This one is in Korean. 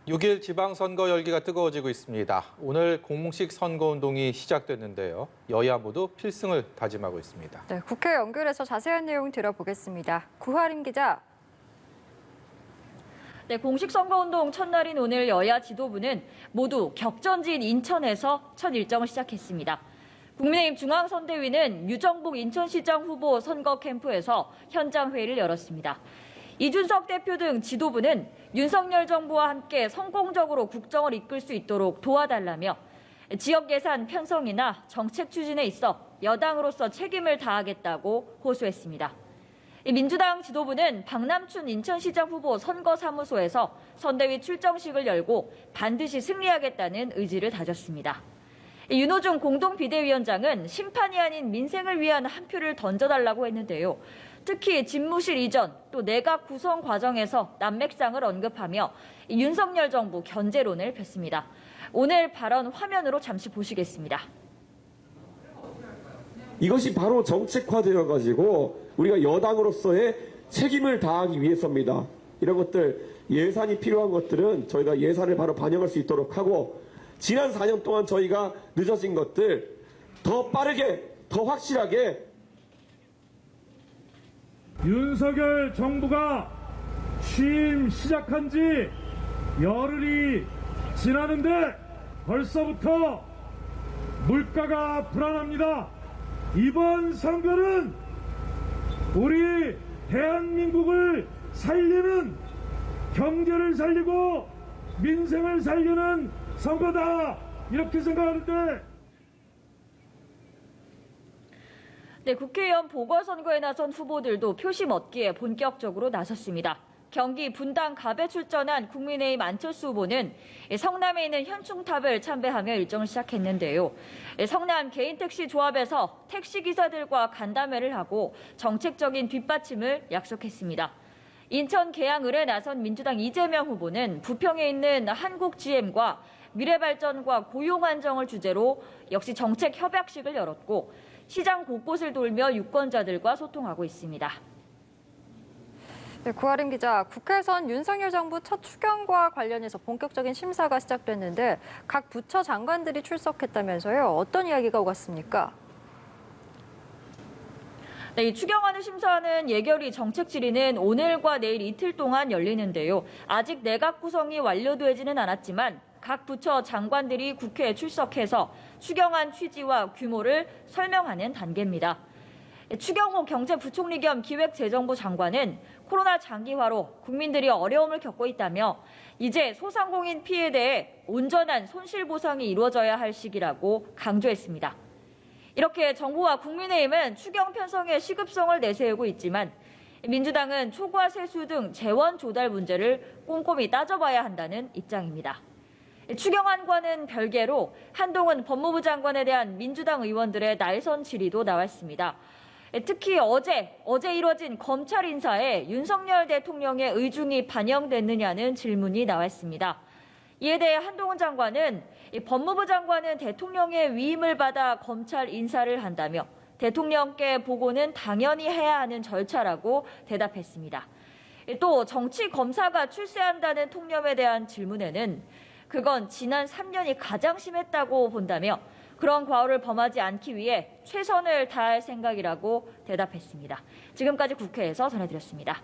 6일 지방선거 열기가 뜨거워지고 있습니다. 오늘 공식 선거운동이 시작됐는데요. 여야 모두 필승을 다짐하고 있습니다. 네, 국회 연결해서 자세한 내용 들어보겠습니다. 구하림 기자. 네, 공식 선거운동 첫날인 오늘 여야 지도부는 모두 격전지인 인천에서 첫 일정을 시작했습니다. 국민의힘 중앙선대위는 유정복 인천시장 후보 선거 캠프에서 현장 회의를 열었습니다. 이준석 대표 등 지도부는 윤석열 정부와 함께 성공적으로 국정을 이끌 수 있도록 도와달라며 지역 예산 편성이나 정책 추진에 있어 여당으로서 책임을 다하겠다고 호소했습니다. 민주당 지도부는 박남춘 인천시장 후보 선거사무소에서 선대위 출정식을 열고 반드시 승리하겠다는 의지를 다졌습니다. 윤호중 공동비대위원장은 심판이 아닌 민생을 위한 한 표를 던져달라고 했는데요. 특히 집무실 이전 또 내각 구성 과정에서 난맥상을 언급하며 윤석열 정부 견제론을 폈습니다. 오늘 발언 화면으로 잠시 보시겠습니다. 이것이 바로 정책화되어가지고 우리가 여당으로서의 책임을 다하기 위해서입니다. 이런 것들, 예산이 필요한 것들은 저희가 예산을 바로 반영할 수 있도록 하고, 지난 4년 동안 저희가 늦어진 것들 더 빠르게, 더 확실하게 윤석열 정부가 취임 시작한 지 열흘이 지나는데 벌써부터 물가가 불안합니다. 이번 선거는 우리 대한민국을 살리는, 경제를 살리고 민생을 살리는 선거다, 이렇게 생각하는데. 네, 국회의원 보궐선거에 나선 후보들도 표심 얻기에 본격적으로 나섰습니다. 경기 분당 갑에 출전한 국민의힘 안철수 후보는 성남에 있는 현충탑을 참배하며 일정을 시작했는데요. 성남 개인택시 조합에서 택시기사들과 간담회를 하고 정책적인 뒷받침을 약속했습니다. 인천 계양을에 나선 민주당 이재명 후보는 부평에 있는 한국GM과 미래발전과 고용안정을 주제로 역시 정책 협약식을 열었고, 시장 곳곳을 돌며 유권자들과 소통하고 있습니다. 네, 구하림 기자, 국회에선 윤석열 정부 첫 추경과 관련해서 본격적인 심사가 시작됐는데 각 부처 장관들이 출석했다면서요. 어떤 이야기가 오갔습니까? 네, 이 추경안을 심사하는 예결위 정책 질의는 오늘과 내일 이틀 동안 열리는데요. 아직 내각 구성이 완료되지는 않았지만 각 부처 장관들이 국회에 출석해서 추경안 취지와 규모를 설명하는 단계입니다. 추경호 경제부총리 겸 기획재정부 장관은 코로나 장기화로 국민들이 어려움을 겪고 있다며 이제 소상공인 피해에 대해 온전한 손실보상이 이루어져야 할 시기라고 강조했습니다. 이렇게 정부와 국민의힘은 추경 편성에 시급성을 내세우고 있지만 민주당은 초과 세수 등 재원 조달 문제를 꼼꼼히 따져봐야 한다는 입장입니다. 추경안과는 별개로 한동훈 법무부 장관에 대한 민주당 의원들의 날선 질의도 나왔습니다. 특히 어제 이뤄진 검찰 인사에 윤석열 대통령의 의중이 반영됐느냐는 질문이 나왔습니다. 이에 대해 한동훈 장관은 법무부 장관은 대통령의 위임을 받아 검찰 인사를 한다며 대통령께 보고는 당연히 해야 하는 절차라고 대답했습니다. 또 정치 검사가 출세한다는 통념에 대한 질문에는 그건 지난 3년이 가장 심했다고 본다며 그런 과오를 범하지 않기 위해 최선을 다할 생각이라고 대답했습니다. 지금까지 국회에서 전해드렸습니다.